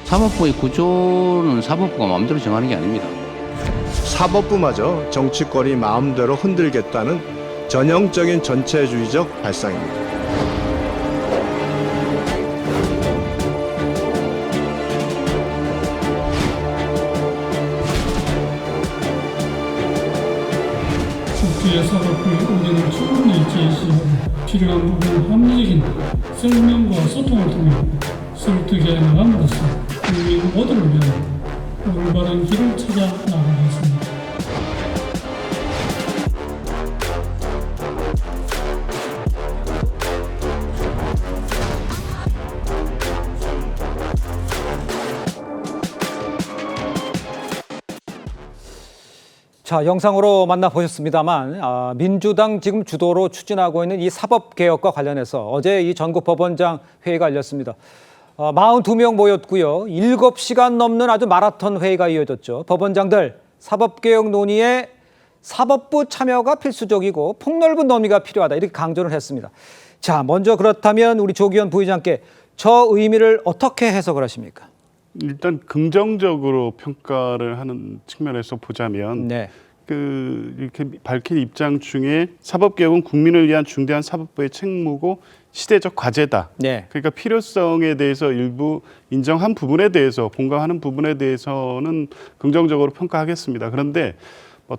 사법부의 구조는 사법부가 마음대로 정하는 게 아닙니다. 사법부마저 정치권이 마음대로 흔들겠다는 전형적인 전체주의적 발상입니다. 국제의 사법부의 의견을 충분히 제시하고 필요한 부분 합리적인 설명과 소통을 통해 설득해 나감으로써 국민 모두를 위한 올바른 길을 찾아 나가겠습니다. 자, 영상으로 만나보셨습니다만 민주당 지금 주도로 추진하고 있는 이 사법개혁과 관련해서 어제 이 전국 법원장 회의가 열렸습니다. 42명 모였고요. 7시간 넘는 아주 마라톤 회의가 이어졌죠. 법원장들 사법개혁 논의에 사법부 참여가 필수적이고 폭넓은 논의가 필요하다 이렇게 강조를 했습니다. 자, 먼저 그렇다면 우리 조기현 부의장께 저 의미를 어떻게 해석을 하십니까? 일단 긍정적으로 평가를 하는 측면에서 보자면 네. 이렇게 밝힌 입장 중에 사법개혁은 국민을 위한 중대한 사법부의 책무고 시대적 과제다. 네. 그러니까 필요성에 대해서 일부 인정한 부분에 대해서 공감하는 부분에 대해서는 긍정적으로 평가하겠습니다. 그런데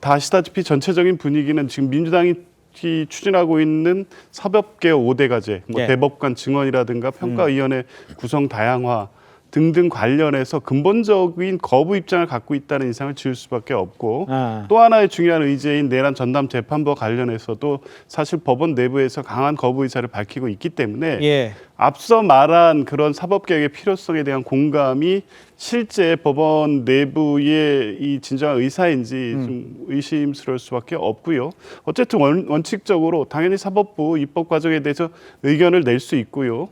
다 아시다시피 전체적인 분위기는 지금 민주당이 추진하고 있는 사법개혁 5대 과제, 네. 대법관 증언이라든가 평가위원회 구성 다양화 등등 관련해서 근본적인 거부 입장을 갖고 있다는 인상을 지을 수밖에 없고 또 하나의 중요한 의제인 내란 전담 재판부와 관련해서도 사실 법원 내부에서 강한 거부 의사를 밝히고 있기 때문에 예. 앞서 말한 그런 사법개혁의 필요성에 대한 공감이 실제 법원 내부의 이 진정한 의사인지 좀 의심스러울 수밖에 없고요. 어쨌든 원칙적으로 당연히 사법부 입법 과정에 대해서 의견을 낼 수 있고요.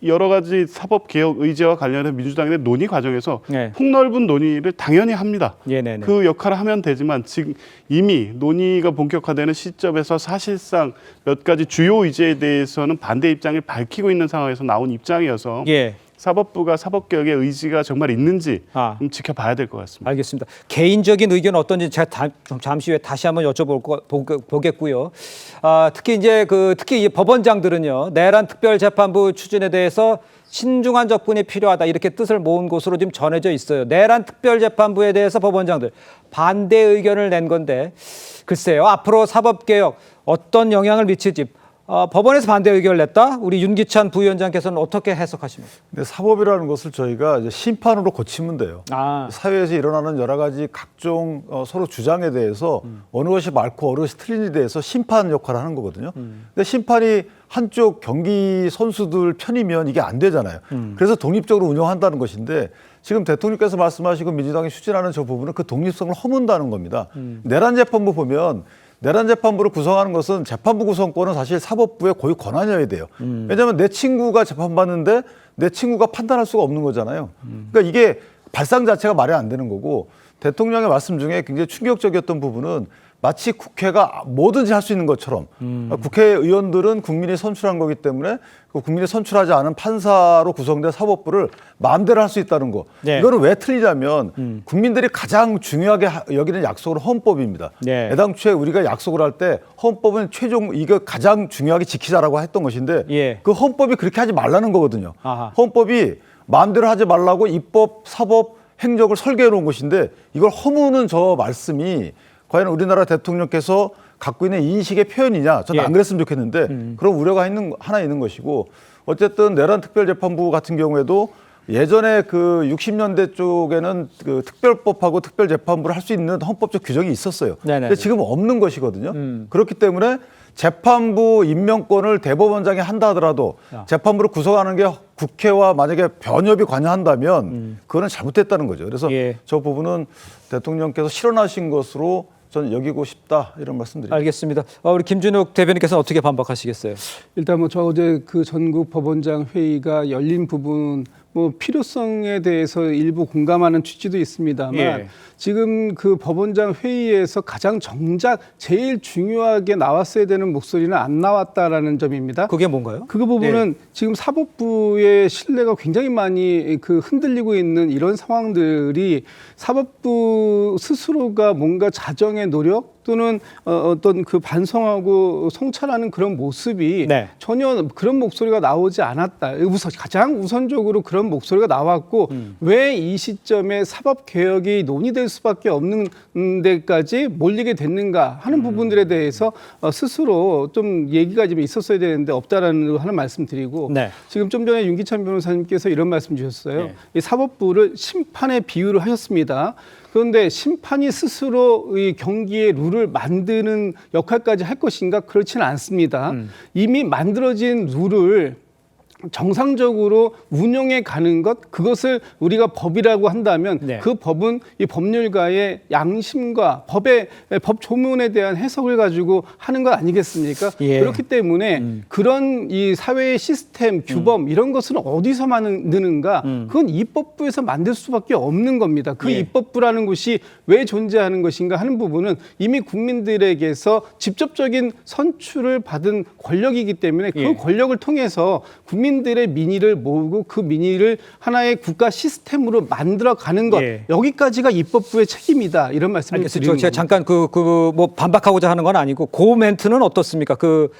여러 가지 사법개혁 의제와 관련된 민주당의 논의 과정에서 네. 폭넓은 논의를 당연히 합니다. 네네네. 그 역할을 하면 되지만 지금 이미 논의가 본격화되는 시점에서 사실상 몇 가지 주요 의제에 대해서는 반대 입장을 밝히고 있는 상황에서 나온 입장이어서 예. 사법부가 사법개혁의 의지가 정말 있는지 좀 지켜봐야 될 것 같습니다. 알겠습니다. 개인적인 의견은 어떤지 제가 잠시 후에 다시 한번 여쭤보겠고요. 특히 특히 이 법원장들은요, 내란 특별재판부 추진에 대해서 신중한 접근이 필요하다 이렇게 뜻을 모은 것으로 지금 전해져 있어요. 내란 특별재판부에 대해서 법원장들 반대 의견을 낸 건데 글쎄요, 앞으로 사법개혁 어떤 영향을 미칠지. 법원에서 반대 의견을 냈다? 우리 윤기찬 부위원장께서는 어떻게 해석하십니까? 근데 사법이라는 것을 저희가 이제 심판으로 고치면 돼요. 사회에서 일어나는 여러 가지 각종 서로 주장에 대해서 어느 것이 맞고 어느 것이 틀린지에 대해서 심판 역할을 하는 거거든요. 근데 심판이 한쪽 경기 선수들 편이면 이게 안 되잖아요. 그래서 독립적으로 운영한다는 것인데 지금 대통령께서 말씀하시고 민주당이 추진하는 저 부분은 그 독립성을 허문다는 겁니다. 내란 재판부 보면 내란 재판부를 구성하는 것은 재판부 구성권은 사실 사법부의 고유 권한이어야 돼요. 왜냐하면 내 친구가 재판받는데 내 친구가 판단할 수가 없는 거잖아요. 그러니까 이게 발상 자체가 말이 안 되는 거고 대통령의 말씀 중에 굉장히 충격적이었던 부분은 마치 국회가 뭐든지 할 수 있는 것처럼 국회의원들은 국민이 선출한 거기 때문에 그 국민이 선출하지 않은 판사로 구성된 사법부를 마음대로 할 수 있다는 거. 네. 이거는 왜 틀리냐면 국민들이 가장 중요하게 여기는 약속은 헌법입니다. 네. 애당초에 우리가 약속을 할 때 헌법은 이거 가장 중요하게 지키자라고 했던 것인데 예. 그 헌법이 그렇게 하지 말라는 거거든요. 아하. 헌법이 마음대로 하지 말라고 입법, 사법, 행정을 설계해 놓은 것인데 이걸 허무는 저 말씀이 과연 우리나라 대통령께서 갖고 있는 인식의 표현이냐? 저는 예. 안 그랬으면 좋겠는데 그런 우려가 하나 있는 것이고 어쨌든 내란 특별재판부 같은 경우에도 예전에 그 60년대 쪽에는 그 특별법하고 특별재판부를 할 수 있는 헌법적 규정이 있었어요. 네네. 근데 지금 없는 것이거든요. 그렇기 때문에 재판부 임명권을 대법원장이 한다 하더라도 재판부를 구성하는 게 국회와 만약에 변협이 관여한다면 그거는 잘못됐다는 거죠. 그래서 예. 저 부분은 대통령께서 실현하신 것으로 저는 여기고 싶다 이런 말씀드립니다. 알겠습니다. 우리 김준욱 대변인께서는 어떻게 반박하시겠어요? 일단 저 어제 그 전국 법원장 회의가 열린 부분 뭐 필요성에 대해서 일부 공감하는 취지도 있습니다만 예. 지금 그 법원장 회의에서 가장 정작 제일 중요하게 나왔어야 되는 목소리는 안 나왔다라는 점입니다. 그게 뭔가요? 그 부분은 지금 사법부의 신뢰가 굉장히 많이 그 흔들리고 있는 이런 상황들이 사법부 스스로가 뭔가 자정의 노력 또는 어떤 그 반성하고 성찰하는 그런 모습이 네. 전혀 그런 목소리가 나오지 않았다. 가장 우선적으로 그런 목소리가 나왔고 왜 이 시점에 사법 개혁이 논의될 수밖에 없는 데까지 몰리게 됐는가 하는 부분들에 대해서 스스로 좀 얘기가 좀 있었어야 되는데 없다라는 하는 말씀드리고 네. 지금 좀 전에 윤기찬 변호사님께서 이런 말씀 주셨어요. 네. 이 사법부를 심판에 비유를 하셨습니다. 그런데 심판이 스스로 이 경기의 룰을 만드는 역할까지 할 것인가? 그렇지는 않습니다. 이미 만들어진 룰을 정상적으로 운영해 가는 것, 그것을 우리가 법이라고 한다면 네. 그 법은 이 법률가의 양심과 법 조문에 대한 해석을 가지고 하는 것 아니겠습니까? 예. 그렇기 때문에 그런 이 사회의 시스템, 규범 이런 것은 어디서 만드는가? 그건 입법부에서 만들 수밖에 없는 겁니다. 그 예. 입법부라는 곳이 왜 존재하는 것인가 하는 부분은 이미 국민들에게서 직접적인 선출을 받은 권력이기 때문에 그 예. 권력을 통해서 국민들의 민의를 모으고 그 민의를 하나의 국가 시스템으로 만들어가는 것 예. 여기까지가 입법부의 책임이다 이런 말씀을 알겠습니다. 드리는 제가 겁니다. 잠깐 뭐 반박하고자 하는 건 아니고 그 멘트는 어떻습니까? 그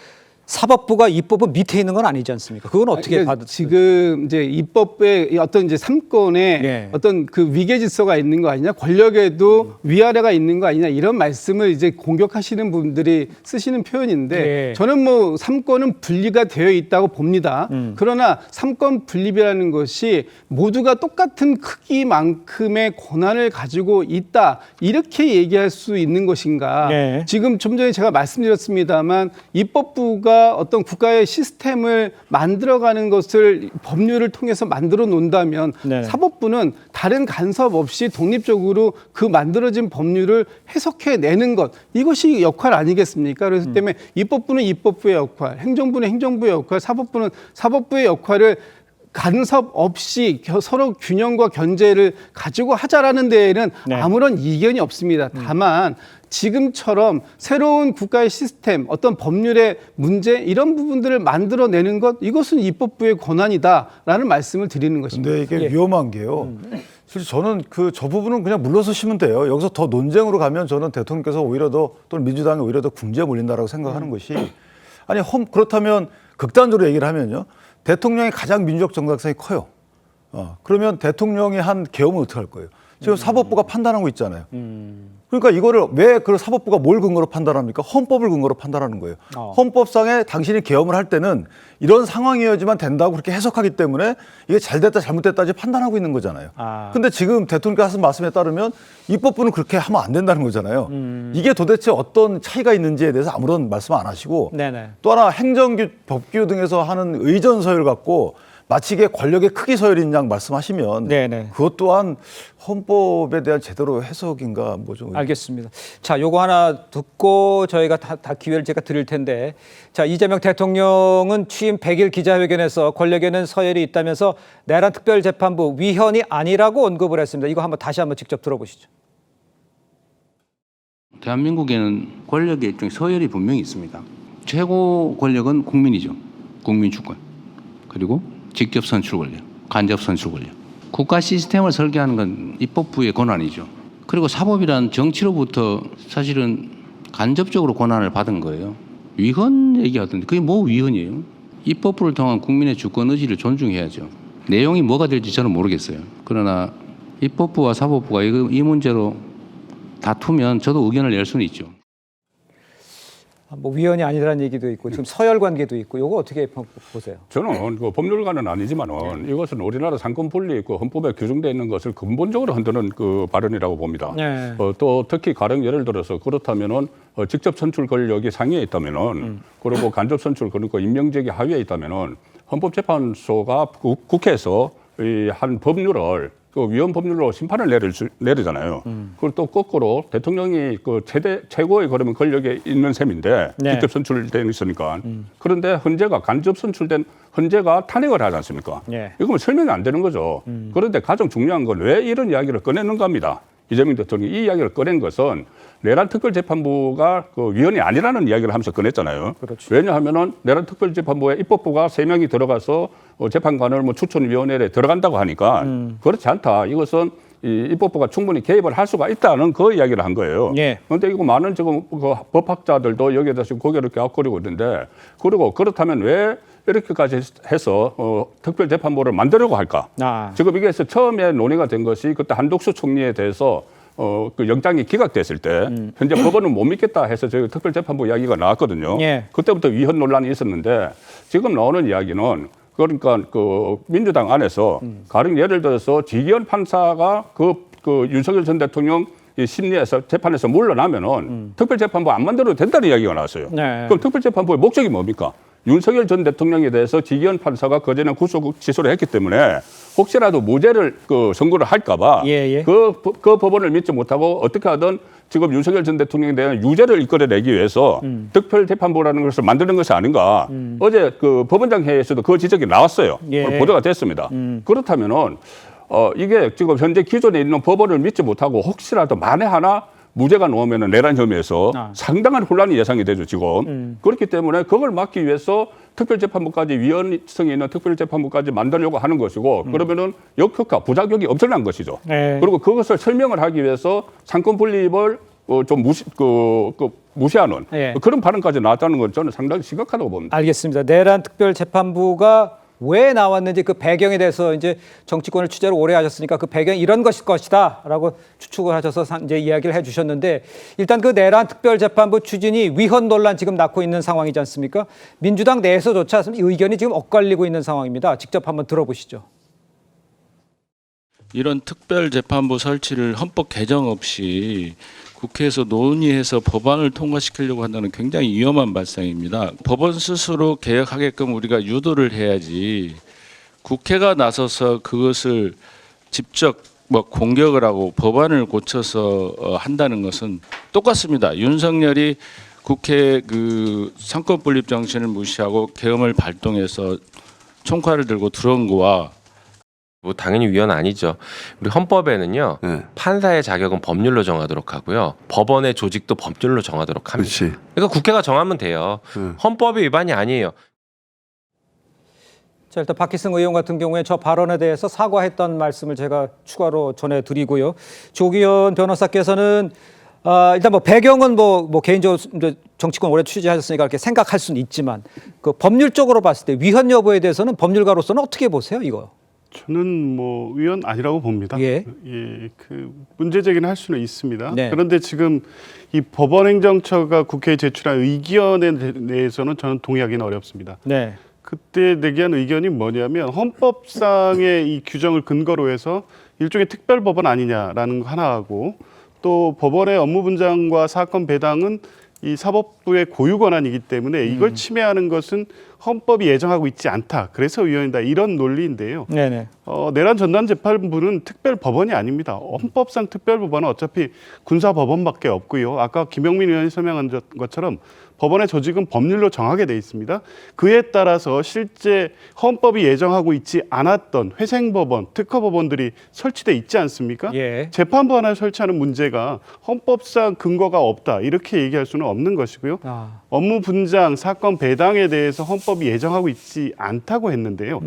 사법부가 입법부 밑에 있는 건 아니지 않습니까? 그건 어떻게 그러니까 받을 지금 이제 입법의 어떤 이제 삼권에 예. 어떤 그 위계 질서가 있는 거 아니냐, 권력에도 위아래가 있는 거 아니냐 이런 말씀을 이제 공격하시는 분들이 쓰시는 표현인데 예. 저는 뭐 삼권은 분리가 되어 있다고 봅니다. 그러나 삼권 분립이라는 것이 모두가 똑같은 크기만큼의 권한을 가지고 있다 이렇게 얘기할 수 있는 것인가? 예. 지금 좀 전에 제가 말씀드렸습니다만 입법부가 어떤 국가의 시스템을 만들어가는 것을 법률을 통해서 만들어 놓는다면 네. 사법부는 다른 간섭 없이 독립적으로 그 만들어진 법률을 해석해내는 것 이것이 역할 아니겠습니까? 그래서 때문에 입법부는 입법부의 역할, 행정부는 행정부의 역할, 사법부는 사법부의 역할을 간섭 없이 서로 균형과 견제를 가지고 하자라는 데에는 네. 아무런 이견이 없습니다. 다만 지금처럼 새로운 국가의 시스템, 어떤 법률의 문제 이런 부분들을 만들어내는 것 이것은 입법부의 권한이다라는 말씀을 드리는 것입니다. 근데 이게 예. 위험한 게요. 사실 저는 저 부분은 그냥 물러서시면 돼요. 여기서 더 논쟁으로 가면 저는 대통령께서 오히려 또는 민주당이 오히려 더 궁지에 몰린다라고 생각하는 것이 아니 그렇다면 극단적으로 얘기를 하면요. 대통령이 가장 민주적 정당성이 커요. 그러면 대통령이 한 계엄은 어떻게 할 거예요? 지금 사법부가 판단하고 있잖아요. 그러니까 이거를 왜 그 사법부가 뭘 근거로 판단합니까? 헌법을 근거로 판단하는 거예요. 헌법상에 당신이 계엄을 할 때는 이런 상황이어야지만 된다고 그렇게 해석하기 때문에 이게 잘 됐다 잘못됐다지 판단하고 있는 거잖아요. 근데 지금 대통령께서 하신 말씀에 따르면 입법부는 그렇게 하면 안 된다는 거잖아요. 이게 도대체 어떤 차이가 있는지에 대해서 아무런 말씀 안 하시고 네네. 또 하나 행정규, 법규 등에서 하는 의전 서열 갖고 마치 이게 권력의 크기 서열인 양 말씀하시면 네네. 그것 또한 헌법에 대한 제대로 해석인가 뭐 좀 알겠습니다. 자, 요거 하나 듣고 저희가 다 기회를 제가 드릴 텐데, 자, 이재명 대통령은 취임 100일 기자회견에서 권력에는 서열이 있다면서 내란 특별재판부 위헌이 아니라고 언급을 했습니다. 이거 다시 한번 직접 들어보시죠. 대한민국에는 권력의 일종의 서열이 분명히 있습니다. 최고 권력은 국민이죠. 국민 주권. 그리고 직접 선출 권력, 간접 선출 권력. 국가 시스템을 설계하는 건 입법부의 권한이죠. 그리고 사법이란 정치로부터 사실은 간접적으로 권한을 받은 거예요. 위헌 얘기하던데 그게 뭐 위헌이에요? 입법부를 통한 국민의 주권 의지를 존중해야죠. 내용이 뭐가 될지 저는 모르겠어요. 그러나 입법부와 사법부가 이 문제로 다투면 저도 의견을 낼 수는 있죠. 뭐 위헌이 아니라는 얘기도 있고 지금 서열 관계도 있고 이거 어떻게 보세요? 저는 그 법률가는 아니지만은 이것은 우리나라 상권 분리 있고 헌법에 규정되어 있는 것을 근본적으로 흔드는 그 발언이라고 봅니다. 네. 또 특히 가령 예를 들어서 그렇다면은 직접 선출 권력이 상위에 있다면은 그리고 간접 선출 그러니까 임명직이 하위에 있다면은 헌법재판소가 국회에서 이 한 법률을 그 위헌 법률로 심판을 내리잖아요. 그걸 또 거꾸로 대통령이 그 최고의 그러면 권력에 있는 셈인데 네. 직접 선출되어 있으니까. 그런데 헌재가 간접 선출된 헌재가 탄핵을 하지 않습니까? 네. 이거면 설명이 안 되는 거죠. 그런데 가장 중요한 건 왜 이런 이야기를 꺼내는가 합니다. 이재명 대통령이 이 이야기를 꺼낸 것은 내란 특별재판부가 그 위헌이 아니라는 이야기를 하면서 꺼냈잖아요. 그렇죠. 왜냐하면은 내란 특별재판부에 입법부가 3명이 들어가서 재판관을 뭐 추천위원회에 들어간다고 하니까 그렇지 않다. 이것은 이 입법부가 충분히 개입을 할 수가 있다는 그 이야기를 한 거예요. 예. 그런데 이거 많은 지금 그 법학자들도 여기에 대해서 고개를 갸웃거리고 있는데 그리고 그렇다면 왜 이렇게까지 해서 특별재판부를 만들려고 할까? 지금 이게 처음에 논의가 된 것이 그때 한독수 총리에 대해서 그 영장이 기각됐을 때 현재 법원은 못 믿겠다 해서 저희 특별재판부 이야기가 나왔거든요. 예. 그때부터 위헌 논란이 있었는데 지금 나오는 이야기는 그러니까 그 민주당 안에서 가령 예를 들어서 지기현 판사가 그 윤석열 전 대통령 이 심리에서 재판에서 물러나면은 특별재판부 안 만들어도 된다는 이야기가 나왔어요. 네. 그럼 특별재판부의 목적이 뭡니까? 윤석열 전 대통령에 대해서 지기현 판사가 그전에 구속 취소를 했기 때문에 혹시라도 무죄를 선고를 할까봐 예. 그 법원을 믿지 못하고 어떻게 하든 지금 윤석열 전 대통령에 대한 유죄를 이끌어내기 위해서 특별재판부라는 것을 만드는 것이 아닌가. 어제 그 법원장 회의에서도 그 지적이 나왔어요. 예. 보도가 됐습니다. 그렇다면은 이게 지금 현재 기존에 있는 법원을 믿지 못하고 혹시라도 만에 하나 무죄가 나오면은 내란 혐의에서 상당한 혼란이 예상이 되죠, 지금. 그렇기 때문에 그걸 막기 위해서 특별재판부까지 위헌성이 있는 특별재판부까지 만들려고 하는 것이고 그러면은 역효과, 부작용이 엄청난 것이죠. 네. 그리고 그것을 설명을 하기 위해서 상권 분립을 좀 무시하는 예. 그런 발언까지 나왔다는 건 저는 상당히 심각하다고 봅니다. 알겠습니다. 내란 특별재판부가 왜 나왔는지 그 배경에 대해서 이제 정치권을 취재를 오래 하셨으니까 그 배경이 이런 것일 것이다라고 추측을 하셔서 이제 이야기를 해주셨는데 일단 그 내란 특별재판부 추진이 위헌 논란 지금 낳고 있는 상황이지 않습니까? 민주당 내에서조차 의견이 지금 엇갈리고 있는 상황입니다. 직접 한번 들어보시죠. 이런 특별재판부 설치를 헌법 개정 없이 국회에서 논의해서 법안을 통과시키려고 한다는 굉장히 위험한 발상입니다. 법원 스스로 개혁하게끔 우리가 유도를 해야지 국회가 나서서 그것을 직접 공격을 하고 법안을 고쳐서 한다는 것은 똑같습니다. 윤석열이 국회 그 상권 분립 정신을 무시하고 계엄을 발동해서 총칼을 들고 들어온 거와 뭐 당연히 위헌 아니죠. 우리 헌법에는요. 판사의 자격은 법률로 정하도록 하고요. 법원의 조직도 법률로 정하도록 합니다. 그렇지. 그러니까 국회가 정하면 돼요. 헌법이 위반이 아니에요. 자, 일단 박희승 의원 같은 경우에 저 발언에 대해서 사과했던 말씀을 제가 추가로 전해드리고요. 조기현 변호사께서는 일단 배경은 개인적으로 정치권 오래 취재하셨으니까 이렇게 생각할 수는 있지만 그 법률적으로 봤을 때 위헌 여부에 대해서는 법률가로서는 어떻게 보세요, 이거? 저는 위헌 아니라고 봅니다. 예. 그 문제 제기는 할 수는 있습니다. 네. 그런데 지금 이 법원행정처가 국회에 제출한 의견에 대해서는 저는 동의하기는 어렵습니다. 네. 그때 내기한 의견이 뭐냐면 헌법상의 이 규정을 근거로 해서 일종의 특별법원 아니냐라는 거 하나하고 또 법원의 업무 분장과 사건 배당은 이 사법부의 고유 권한이기 때문에 이걸 침해하는 것은 헌법이 예정하고 있지 않다. 그래서 위헌이다. 이런 논리인데요. 네네. 내란 전담 재판부는 특별 법원이 아닙니다. 헌법상 특별 법원은 어차피 군사 법원밖에 없고요. 아까 김영민 의원이 설명한 것처럼 법원의 조직은 법률로 정하게 돼 있습니다. 그에 따라서 실제 헌법이 예정하고 있지 않았던 회생법원, 특허법원들이 설치돼 있지 않습니까? 예. 재판부 하나를 설치하는 문제가 헌법상 근거가 없다. 이렇게 얘기할 수는 없는 것이고요. 업무 분장, 사건 배당에 대해서 헌법이 예정하고 있지 않다고 했는데요.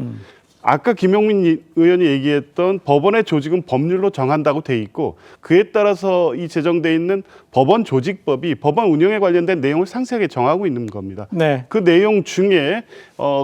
아까 김용민 의원이 얘기했던 법원의 조직은 법률로 정한다고 돼 있고 그에 따라서 이 제정돼 있는 법원 조직법이 법원 운영에 관련된 내용을 상세하게 정하고 있는 겁니다. 네. 그 내용 중에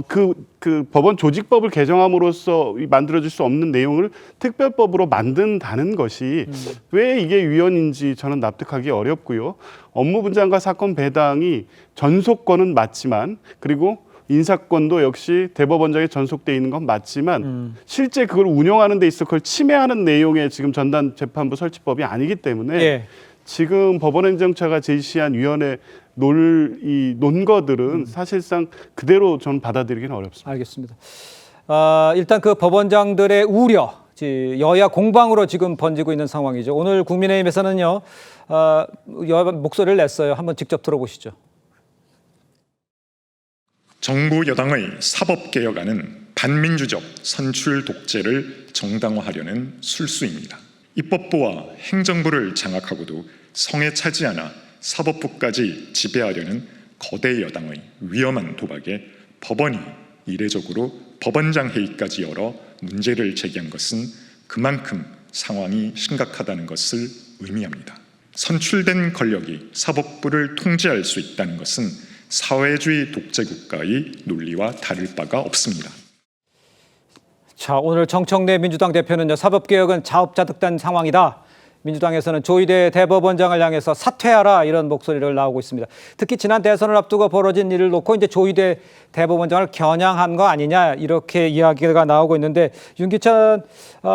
그 법원 조직법을 개정함으로써 만들어질 수 없는 내용을 특별법으로 만든다는 것이 왜 이게 위헌인지 저는 납득하기 어렵고요. 업무 분장과 사건 배당이 전속권은 맞지만 그리고 인사권도 역시 대법원장에 전속돼 있는 건 맞지만 실제 그걸 운영하는 데 있어 그걸 침해하는 내용의 지금 전담 재판부 설치법이 아니기 때문에 예. 지금 법원행정처가 제시한 위원회 논거들은 사실상 그대로 저는 받아들이기는 어렵습니다. 알겠습니다. 일단 그 법원장들의 우려, 여야 공방으로 지금 번지고 있는 상황이죠. 오늘 국민의힘에서는요, 목소리를 냈어요. 한번 직접 들어보시죠. 정부 여당의 사법개혁안은 반민주적 선출 독재를 정당화하려는 술수입니다. 입법부와 행정부를 장악하고도 성에 차지 않아 사법부까지 지배하려는 거대 여당의 위험한 도박에 법원이 이례적으로 법원장 회의까지 열어 문제를 제기한 것은 그만큼 상황이 심각하다는 것을 의미합니다. 선출된 권력이 사법부를 통제할 수 있다는 것은 사회주의 독재국가의 논리와 다를 바가 없습니다. 자, 오늘 정청래 민주당 대표는요, 사법개혁은 자업자득된 상황이다. 민주당에서는 조희대 대법원장을 향해서 사퇴하라 이런 목소리를 나오고 있습니다. 특히 지난 대선을 앞두고 벌어진 일을 놓고 이제 조희대 대법원장을 겨냥한 거 아니냐 이렇게 이야기가 나오고 있는데 윤기찬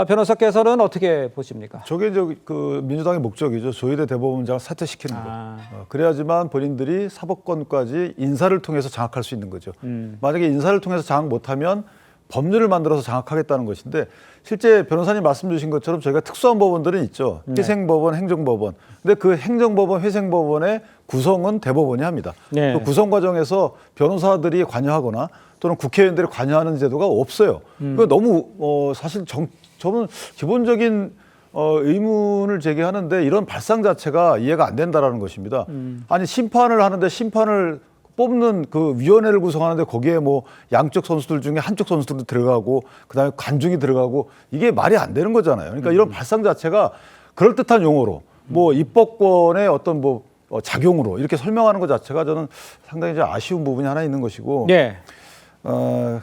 변호사께서는 어떻게 보십니까? 저게 그 민주당의 목적이죠. 조희대 대법원장을 사퇴시키는 거. 그래야지만 본인들이 사법권까지 인사를 통해서 장악할 수 있는 거죠. 만약에 인사를 통해서 장악 못하면 법률을 만들어서 장악하겠다는 것인데 실제 변호사님 말씀 주신 것처럼 저희가 특수한 법원들은 있죠. 회생법원, 행정법원. 근데 그 행정법원, 회생법원의 구성은 대법원이 합니다. 그 구성 과정에서 변호사들이 관여하거나 또는 국회의원들이 관여하는 제도가 없어요. 그 너무 사실 저는 기본적인 의문을 제기하는데 이런 발상 자체가 이해가 안 된다라는 것입니다. 아니 심판을 하는데 심판을 뽑는 그 위원회를 구성하는데 거기에 뭐 양쪽 선수들 중에 한쪽 선수들도 들어가고 그다음에 관중이 들어가고 이게 말이 안 되는 거잖아요. 그러니까 이런 발상 자체가 그럴듯한 용어로 뭐 입법권의 어떤 뭐 작용으로 이렇게 설명하는 것 자체가 저는 상당히 좀 아쉬운 부분이 하나 있는 것이고.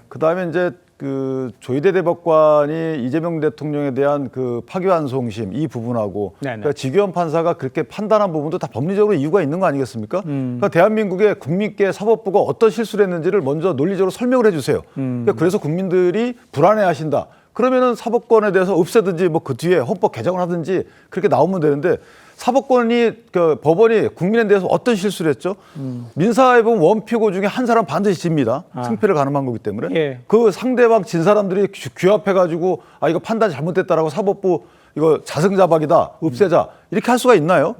그다음에 이제 그 조희대 대법관이 이재명 대통령에 대한 그 파기환송심 이 부분하고 그러니까 지규현 판사가 그렇게 판단한 부분도 다 법리적으로 이유가 있는 거 아니겠습니까? 그러니까 대한민국의 국민께 사법부가 어떤 실수를 했는지를 먼저 논리적으로 설명을 해주세요. 그러니까 그래서 국민들이 불안해하신다. 그러면은 사법권에 대해서 없애든지 뭐 그 뒤에 헌법 개정을 하든지 그렇게 나오면 되는데 사법권이 그 법원이 국민에 대해서 어떤 실수를 했죠? 민사에 보면 원피고 중에 한 사람 반드시 집니다. 승패를 가늠한 거기 때문에 그 상대방 진 사람들이 규합해가지고 아 이거 판단 잘못됐다라고 사법부 이거 자승자박이다 없애자 이렇게 할 수가 있나요?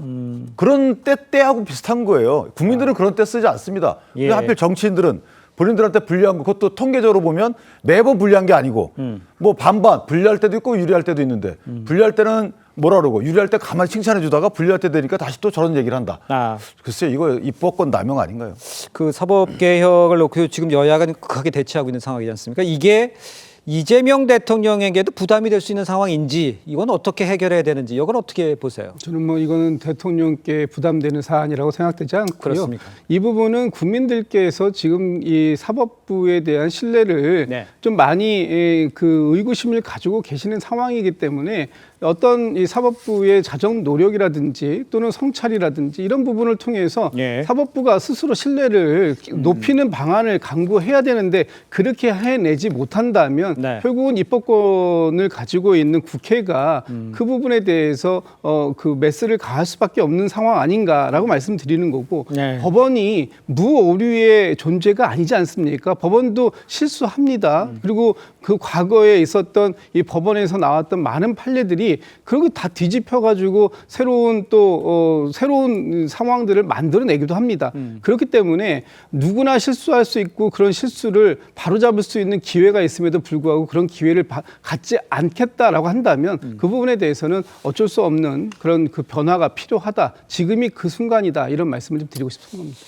그런 때하고 비슷한 거예요. 국민들은 그런 때 쓰지 않습니다. 왜 하필 정치인들은 본인들한테 불리한 거 그것도 통계적으로 보면 매번 불리한 게 아니고 뭐 반반 불리할 때도 있고 유리할 때도 있는데 불리할 때는 뭐라 그러고 유리할 때 가만히 칭찬해 주다가 불리할 때 되니까 다시 또 저런 얘기를 한다. 글쎄요, 이거 입법권 남용 아닌가요? 그 사법개혁을 놓고 지금 여야가 극하게 대치하고 있는 상황이지 않습니까? 이게 이재명 대통령에게도 부담이 될 수 있는 상황인지 이건 어떻게 해결해야 되는지 이건 어떻게 보세요? 저는 뭐 이거는 대통령께 부담되는 사안이라고 생각되지 않고요. 그렇습니까? 이 부분은 국민들께서 지금 이 사법부에 대한 신뢰를 좀 많이 그 의구심을 가지고 계시는 상황이기 때문에 어떤 이 사법부의 자정 노력이라든지 또는 성찰이라든지 이런 부분을 통해서 사법부가 스스로 신뢰를 높이는 방안을 강구해야 되는데 그렇게 해내지 못한다면 결국은 입법권을 가지고 있는 국회가 그 부분에 대해서 그 메스를 가할 수밖에 없는 상황 아닌가라고 말씀드리는 거고 법원이 무오류의 존재가 아니지 않습니까? 법원도 실수합니다. 그리고 그 과거에 있었던 이 법원에서 나왔던 많은 판례들이 그리고 다 뒤집혀가지고 새로운 새로운 상황들을 만들어내기도 합니다. 그렇기 때문에 누구나 실수할 수 있고 그런 실수를 바로잡을 수 있는 기회가 있음에도 불구하고 그런 기회를 갖지 않겠다라고 한다면 그 부분에 대해서는 어쩔 수 없는 그런 그 변화가 필요하다. 지금이 그 순간이다. 이런 말씀을 좀 드리고 싶은 겁니다.